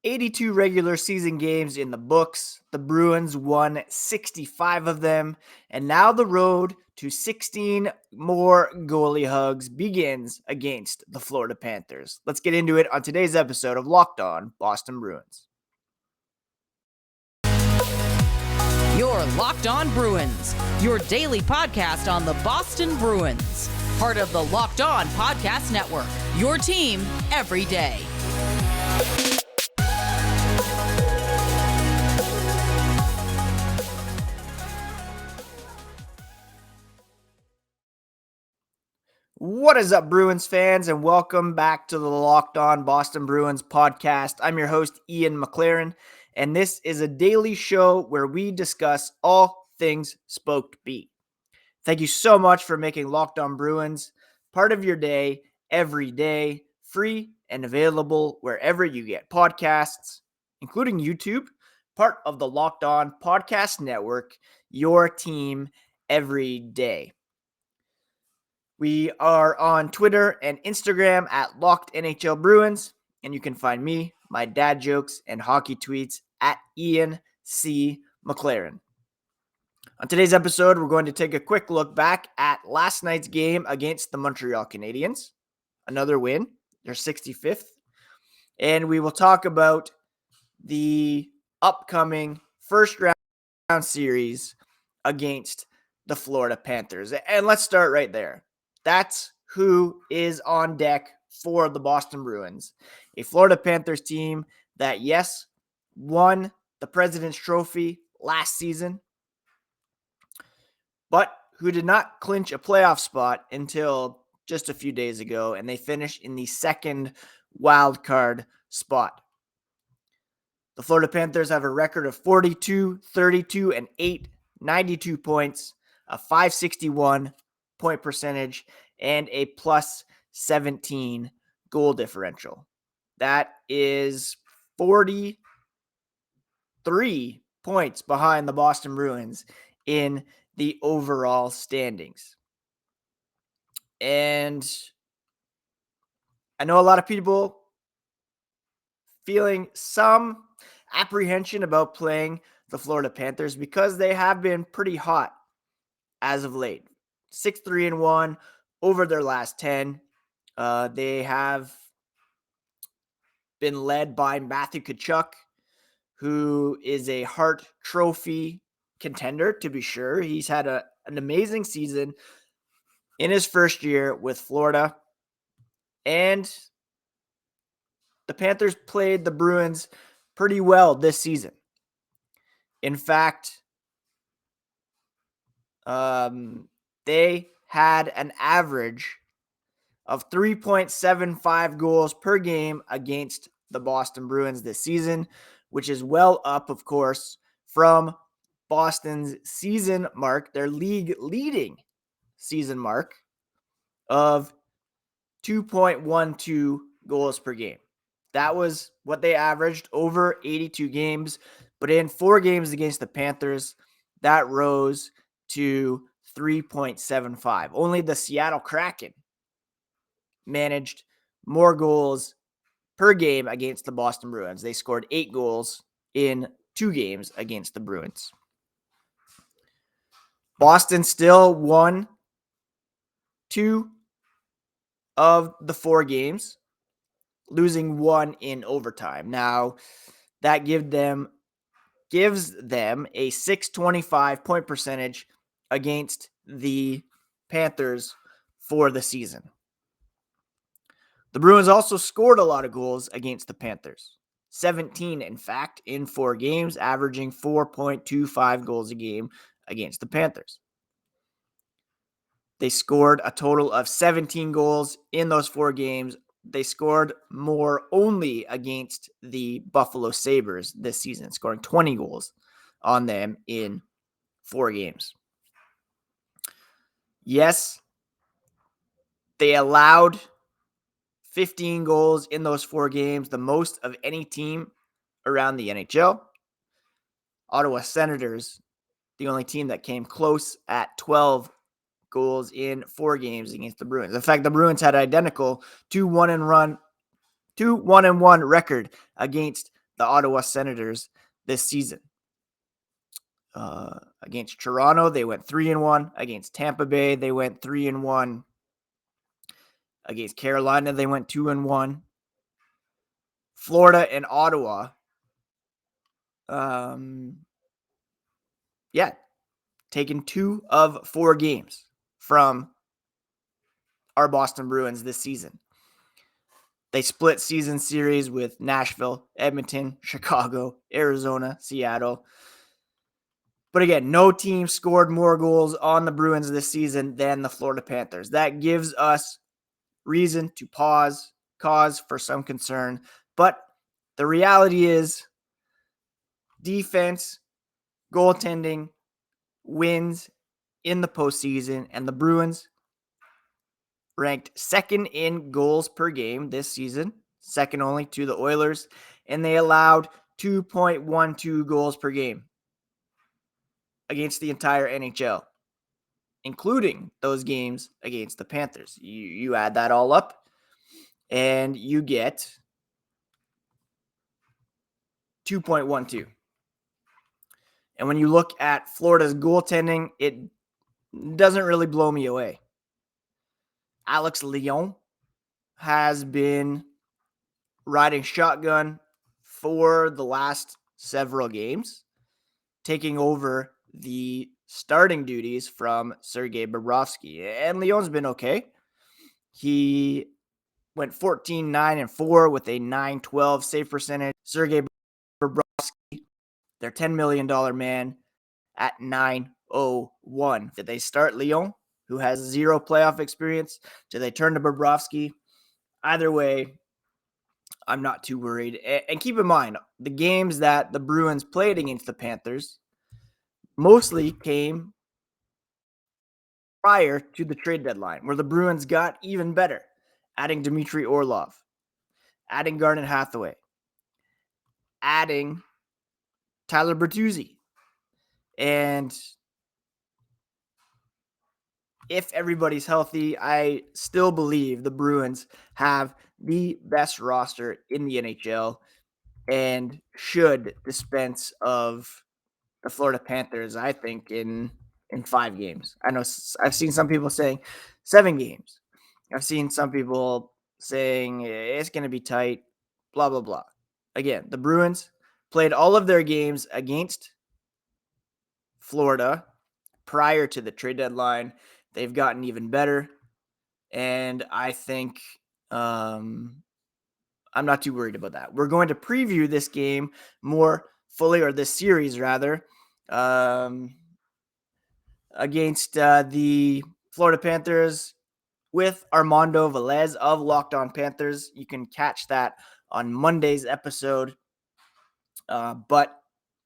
82 regular season games in the books. The Bruins won 65 of them, and now the road to 16 more goalie hugs begins against the Florida Panthers. Let's get into it on today's episode of Locked On Boston Bruins. You're Locked On Bruins, your daily podcast on the Boston Bruins. Part of the Locked On Podcast Network, your team every day. What is up, Bruins fans, and welcome back to the Locked On Boston Bruins podcast. I'm your host, Ian McLaren, and this is a daily show where we discuss all things Spoked Beat. Thank you so much for making Locked On Bruins part of your day, every day, free and available wherever you get podcasts, including YouTube, part of the Locked On Podcast Network, your team every day. We are on Twitter and Instagram at Locked NHL Bruins, and you can find me, my dad jokes, and hockey tweets at Ian C. McLaren. On today's episode, we're going to take a quick look back at last night's game against the Montreal Canadiens. Another win, their 65th. And we will talk about the upcoming first round series against the Florida Panthers. And let's start right there. That's who is on deck for the Boston Bruins. A Florida Panthers team that, yes, won the President's Trophy last season, but who did not clinch a playoff spot until just a few days ago, and they finished in the second wild card spot. The Florida Panthers have a record of 42, 32, and 8, 92 points, a .561 point percentage, and a plus 17 goal differential. That is 43 points behind the Boston Bruins in the overall standings. And I know a lot of people feeling some apprehension about playing the Florida Panthers because they have been pretty hot as of late. 6-3-1 over their last 10. They have been led by Matthew Tkachuk, who is a Hart Trophy contender, to be sure. He's had an amazing season in his first year with Florida. And the Panthers played the Bruins pretty well this season. In fact, they had an average of 3.75 goals per game against the Boston Bruins this season, which is well up, of course, from Boston's season mark, their league leading season mark of 2.12 goals per game. That was what they averaged over 82 games, but in 4 games against the Panthers, that rose to 3.75. Only the Seattle Kraken managed more goals per game against the Boston Bruins. They scored 8 goals in 2 games against the Bruins. Boston still won 2 of the 4 games, losing 1 in overtime. Now, that gives them a .625 point percentage against the Panthers for the season. The Bruins also scored a lot of goals against the Panthers. 17, in fact, in 4 games, averaging 4.25 goals a game against the Panthers. They scored a total of 17 goals in those 4 games. They scored more only against the Buffalo Sabres this season, scoring 20 goals on them in 4 games. Yes, they allowed 15 goals in those 4 games, the most of any team around the NHL. Ottawa Senators, the only team that came close at 12 goals in 4 games against the Bruins. In fact, the Bruins had identical 2-1-1 record against the Ottawa Senators this season. Against Toronto, they went 3-1. Against Tampa Bay, they went 3-1. Against Carolina, they went 2-1. Florida and Ottawa, taken 2 of 4 games from our Boston Bruins this season. They split season series with Nashville, Edmonton, Chicago, Arizona, Seattle. But again, no team scored more goals on the Bruins this season than the Florida Panthers. That gives us reason to pause, cause for some concern. But the reality is defense, goaltending wins in the postseason, and the Bruins ranked second in goals per game this season, second only to the Oilers, and they allowed 2.12 goals per game against the entire NHL, including those games against the Panthers. You add that all up, and you get 2.12. And when you look at Florida's goaltending, it doesn't really blow me away. Alex Lyon has been riding shotgun for the last several games, taking over the starting duties from Sergei Bobrovsky. And Lyon's been okay. He went 14-9-4 with a .912 save percentage. Sergei Bobrovsky, their $10 million man, at .901. Did they start Lyon, who has 0 playoff experience? Did they turn to Bobrovsky? Either way, I'm not too worried. And keep in mind, the games that the Bruins played against the Panthers mostly came prior to the trade deadline, where the Bruins got even better, adding Dmitry Orlov, adding Garnet Hathaway, adding Tyler Bertuzzi. And if everybody's healthy, I still believe the Bruins have the best roster in the NHL and should dispense of the Florida Panthers, I think, in 5 games. I know I've seen some people saying 7 games. I've seen some people saying it's going to be tight, blah, blah, blah. Again, the Bruins played all of their games against Florida prior to the trade deadline. They've gotten even better, and I think I'm not too worried about that. We're going to preview this game more fully, or this series rather, against the Florida Panthers with Armando Velez of Locked On Panthers. You can catch that on Monday's episode, but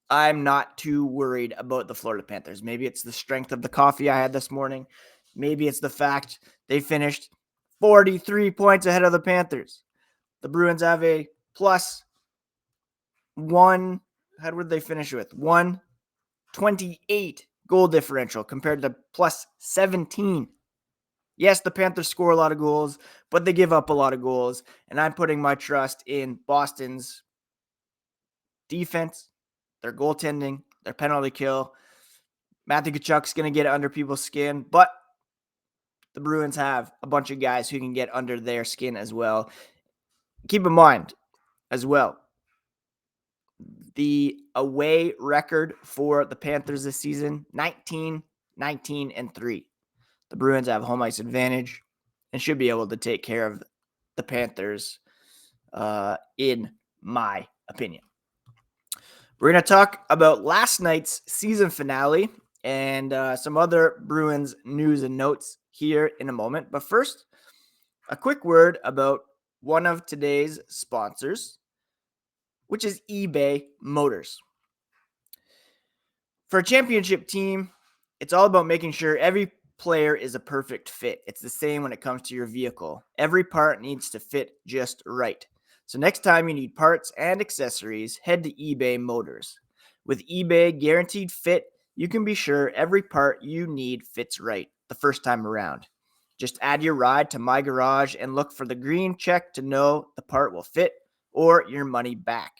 I'm not too worried about the Florida Panthers. Maybe it's the strength of the coffee I had this morning. Maybe it's the fact they finished 43 points ahead of the Panthers. The Bruins have a plus 1. How would they finish with? 128 goal differential compared to plus 17. Yes, the Panthers score a lot of goals, but they give up a lot of goals. And I'm putting my trust in Boston's defense, their goaltending, their penalty kill. Matthew Tkachuk's going to get under people's skin, but the Bruins have a bunch of guys who can get under their skin as well. Keep in mind as well, the away record for the Panthers this season, 19-3. The Bruins have home ice advantage and should be able to take care of the Panthers, in my opinion. We're going to talk about last night's season finale and some other Bruins news and notes here in a moment. But first, a quick word about one of today's sponsors, which is eBay Motors. For a championship team, it's all about making sure every player is a perfect fit. It's the same when it comes to your vehicle. Every part needs to fit just right. So next time you need parts and accessories, head to eBay Motors. With eBay Guaranteed Fit, you can be sure every part you need fits right the first time around. Just add your ride to My Garage and look for the green check to know the part will fit or your money back.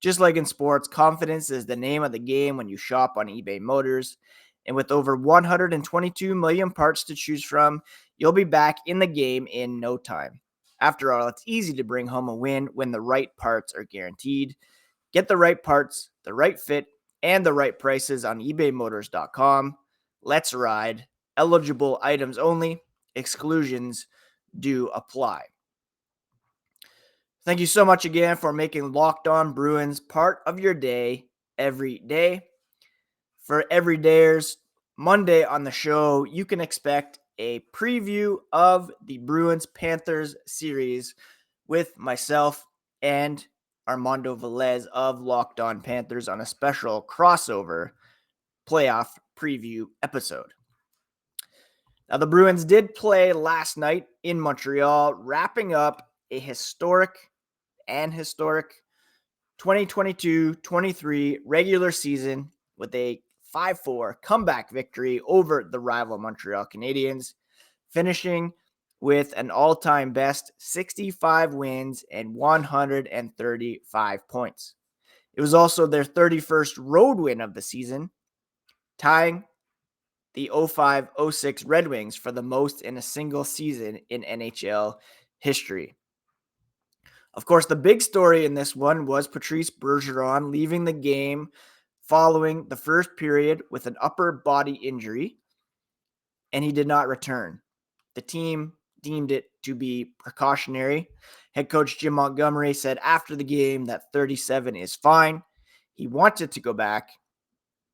Just like in sports, confidence is the name of the game when you shop on eBay Motors. And with over 122 million parts to choose from, you'll be back in the game in no time. After all, it's easy to bring home a win when the right parts are guaranteed. Get the right parts, the right fit, and the right prices on ebaymotors.com. Let's ride. Eligible items only. Exclusions do apply. Thank you so much again for making Locked On Bruins part of your day every day. For everydayers, Monday on the show, you can expect a preview of the Bruins Panthers series with myself and Armando Velez of Locked On Panthers on a special crossover playoff preview episode. Now, the Bruins did play last night in Montreal, wrapping up a historic 2022-23 regular season with a 5-4 comeback victory over the rival Montreal Canadiens, finishing with an all-time best 65 wins and 135 points. It was also their 31st road win of the season, tying the 05-06 Red Wings for the most in a single season in NHL history. Of course, the big story in this one was Patrice Bergeron leaving the game following the first period with an upper body injury, and he did not return. The team deemed it to be precautionary. Head coach Jim Montgomery said after the game that 37 is fine. He wanted to go back,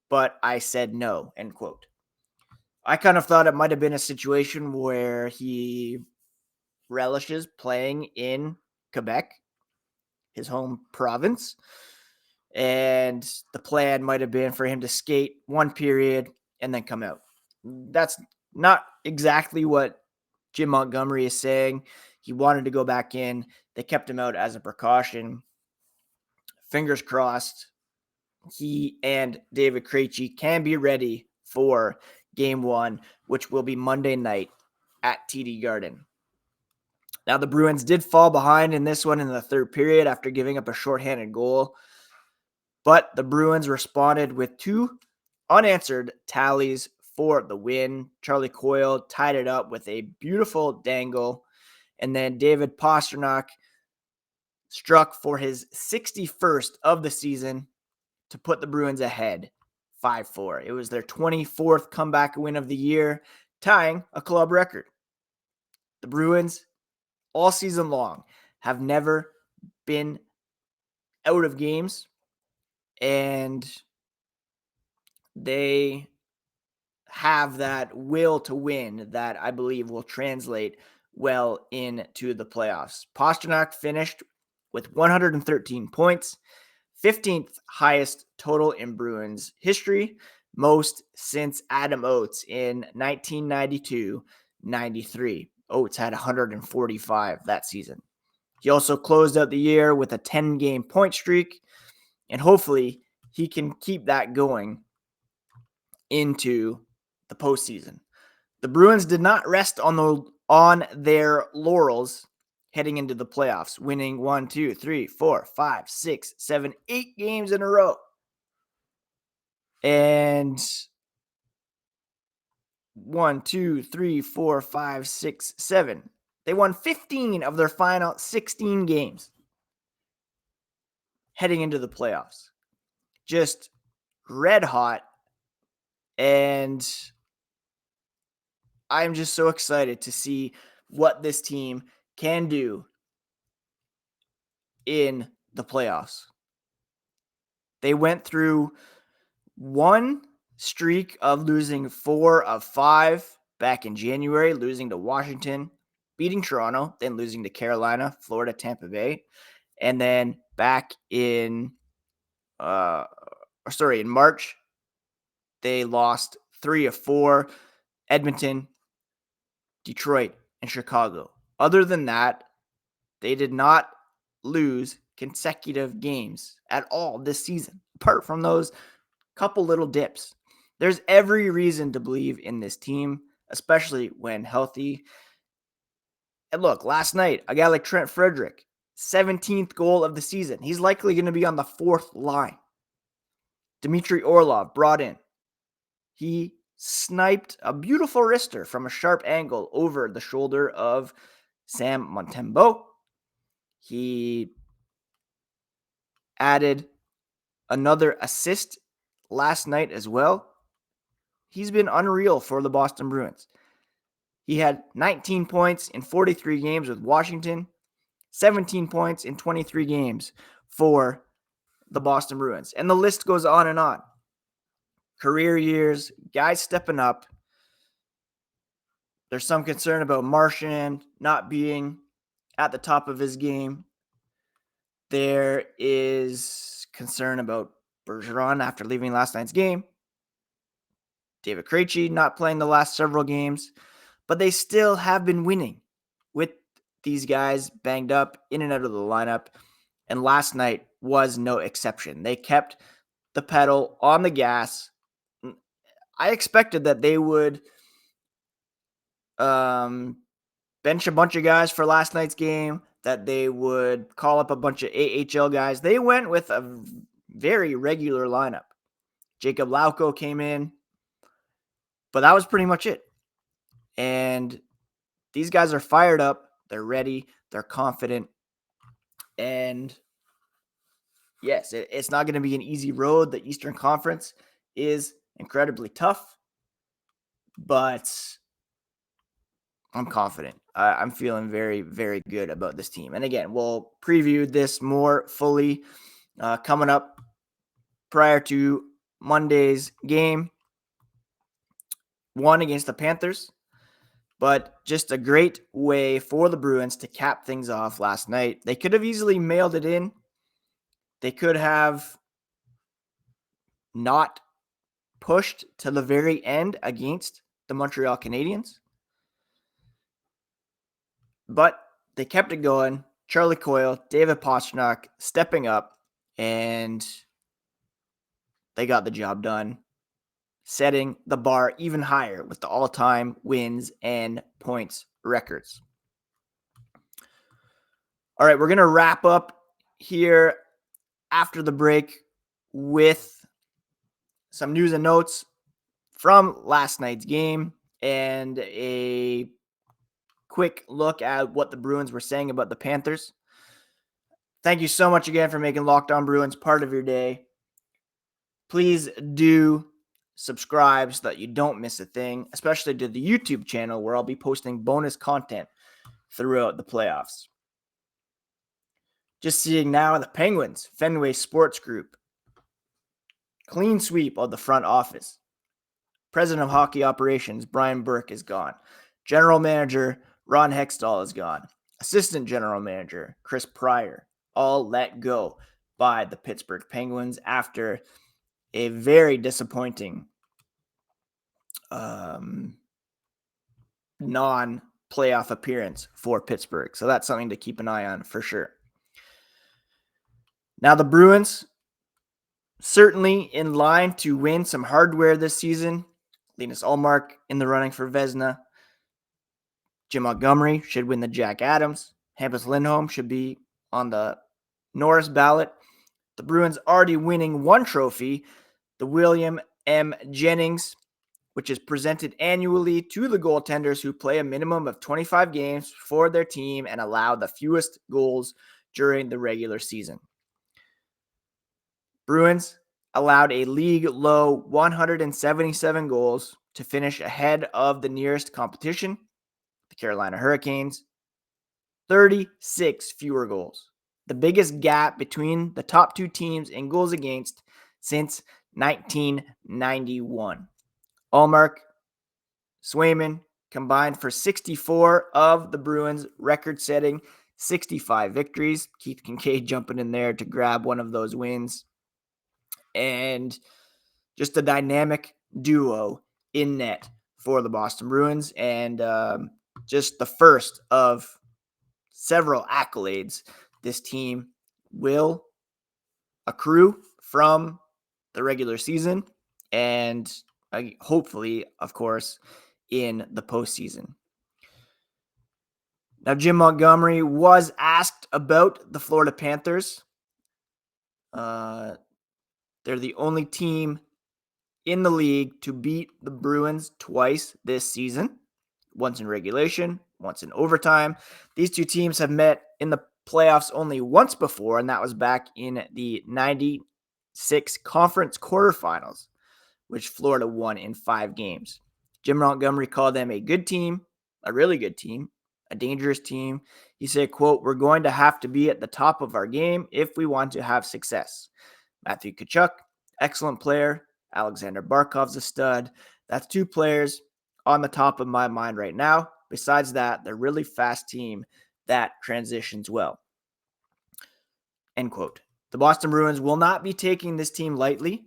but I said no, end quote. I kind of thought it might have been a situation where he relishes playing in Quebec, his home province, and the plan might have been for him to skate one period and then come out. That's not exactly what Jim Montgomery is saying. He wanted to go back in. They kept him out as a precaution. Fingers crossed he and David Krejci can be ready for game one, which will be Monday night at TD Garden. Now, the Bruins did fall behind in this one in the third period after giving up a shorthanded goal, but the Bruins responded with two unanswered tallies for the win. Charlie Coyle tied it up with a beautiful dangle, and then David Pastrnak struck for his 61st of the season to put the Bruins ahead 5-4. It was their 24th comeback win of the year, tying a club record. The Bruins, all season long, have never been out of games, and they have that will to win that I believe will translate well into the playoffs. Pastrnak finished with 113 points, 15th highest total in Bruins history, most since Adam Oates in 1992-93. Oates had 145 that season. He also closed out the year with a 10-game point streak, and hopefully he can keep that going into the postseason. The Bruins did not rest on their laurels heading into the playoffs, winning 1, 2, 3, 4, 5, 6, 7, 8 games in a row. And 1, 2, 3, 4, 5, 6, 7. They won 15 of their final 16 games heading into the playoffs. Just red hot. And I'm just so excited to see what this team can do in the playoffs. They went through one streak of losing 4 of 5 back in January, losing to Washington, beating Toronto, then losing to Carolina, Florida, Tampa Bay, and then back in March, they lost 3 of 4, Edmonton, Detroit, and Chicago. Other than that, they did not lose consecutive games at all this season, apart from those couple little dips. There's every reason to believe in this team, especially when healthy. And look, last night, a guy like Trent Frederick, 17th goal of the season. He's likely going to be on the fourth line. Dmitry Orlov brought in. He sniped a beautiful wrister from a sharp angle over the shoulder of Sam Montembeault. He added another assist last night as well. He's been unreal for the Boston Bruins. He had 19 points in 43 games with Washington, 17 points in 23 games for the Boston Bruins. And the list goes on and on. Career years, guys stepping up. There's some concern about Marchand not being at the top of his game. There is concern about Bergeron after leaving last night's game. David Krejci not playing the last several games. But they still have been winning with these guys banged up in and out of the lineup. And last night was no exception. They kept the pedal on the gas. I expected that they would bench a bunch of guys for last night's game, that they would call up a bunch of AHL guys. They went with a very regular lineup. Jacob Lauko came in, but that was pretty much it. And these guys are fired up. They're ready. They're confident. And yes, it's not going to be an easy road. The Eastern Conference is incredibly tough, but I'm confident. I'm feeling very, very good about this team. And again, we'll preview this more fully coming up prior to Monday's game. One against the Panthers. But just a great way for the Bruins to cap things off last night. They could have easily mailed it in. They could have not pushed to the very end against the Montreal Canadiens. But they kept it going. Charlie Coyle, David Pastrnak stepping up, and they got the job done, setting the bar even higher with the all-time wins and points records. All right, we're going to wrap up here after the break with some news and notes from last night's game and a quick look at what the Bruins were saying about the Panthers. Thank you so much again for making Locked On Bruins part of your day. Please do subscribe so that you don't miss a thing, especially to the YouTube channel where I'll be posting bonus content throughout the playoffs. Just seeing now the Penguins, Fenway Sports Group, clean sweep of the front office. President of Hockey Operations, Brian Burke, is gone. General Manager, Ron Hextall, is gone. Assistant General Manager, Chris Pryor, all let go by the Pittsburgh Penguins after a very disappointing non-playoff appearance for Pittsburgh. So that's something to keep an eye on for sure. Now the Bruins, certainly in line to win some hardware this season. Linus Ullmark in the running for Vezina. Jim Montgomery should win the Jack Adams. Hampus Lindholm should be on the Norris ballot. The Bruins already winning one trophy, the William M. Jennings, which is presented annually to the goaltenders who play a minimum of 25 games for their team and allow the fewest goals during the regular season. Bruins allowed a league-low 177 goals to finish ahead of the nearest competition, the Carolina Hurricanes. 36 fewer goals. The biggest gap between the top two teams in goals against since 1991. Ullmark, Swayman combined for 64 of the Bruins' record-setting 65 victories. Keith Kincaid jumping in there to grab one of those wins. And just a dynamic duo in net for the Boston Bruins, and just the first of several accolades this team will accrue from the regular season and hopefully, of course, in the postseason. Now, Jim Montgomery was asked about the Florida Panthers. They're the only team in the league to beat the Bruins twice this season, once in regulation, once in overtime. These two teams have met in the playoffs only once before, and that was back in the 96 conference quarterfinals, which Florida won in 5 games. Jim Montgomery called them a good team, a really good team, a dangerous team. He said, quote, "We're going to have to be at the top of our game if we want to have success." Matthew Tkachuk, excellent player. Alexander Barkov's a stud. That's 2 players on the top of my mind right now. Besides that, they're a really fast team that transitions well. End quote. The Boston Bruins will not be taking this team lightly.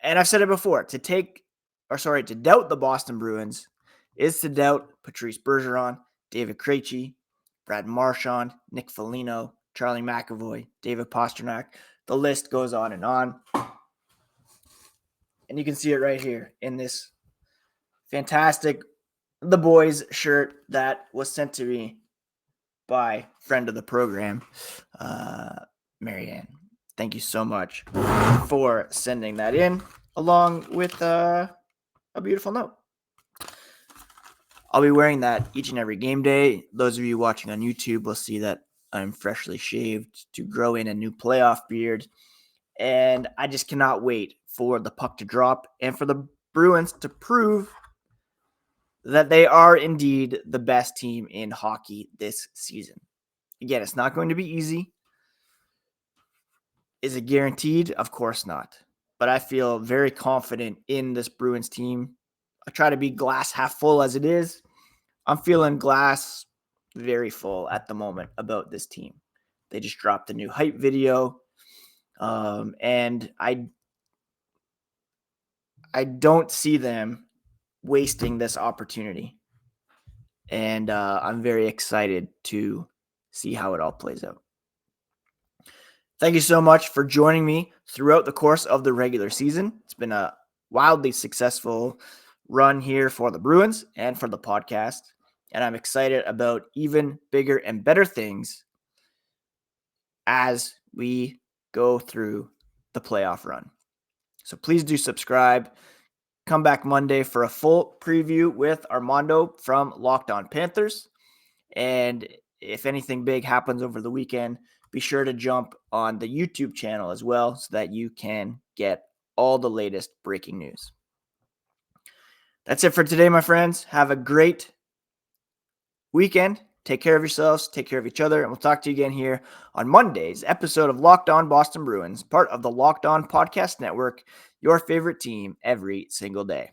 And I've said it before, to doubt the Boston Bruins is to doubt Patrice Bergeron, David Krejci, Brad Marchand, Nick Foligno, Charlie McAvoy, David Pastrnak. The list goes on. And you can see it right here in this fantastic The Boys shirt that was sent to me by friend of the program, Marianne. Thank you so much for sending that in, along with a beautiful note. I'll be wearing that each and every game day. Those of you watching on YouTube will see that I'm freshly shaved to grow in a new playoff beard. And I just cannot wait for the puck to drop and for the Bruins to prove that they are indeed the best team in hockey this season. Again, it's not going to be easy. Is it guaranteed? Of course not. But I feel very confident in this Bruins team. I try to be glass half full as it is. I'm feeling glass very full at the moment about this team. They just dropped a new hype video. And I don't see them wasting this opportunity. And I'm very excited to see how it all plays out. Thank you so much for joining me throughout the course of the regular season. It's been a wildly successful run here for the Bruins and for the podcast. And I'm excited about even bigger and better things as we go through the playoff run. So please do subscribe. Come back Monday for a full preview with Armando from Locked On Panthers. And if anything big happens over the weekend, be sure to jump on the YouTube channel as well so that you can get all the latest breaking news. That's it for today, my friends. Have a great weekend. Take care of yourselves, take care of each other, and we'll talk to you again here on Monday's episode of Locked On Boston Bruins, part of the Locked On Podcast Network, your favorite team every single day.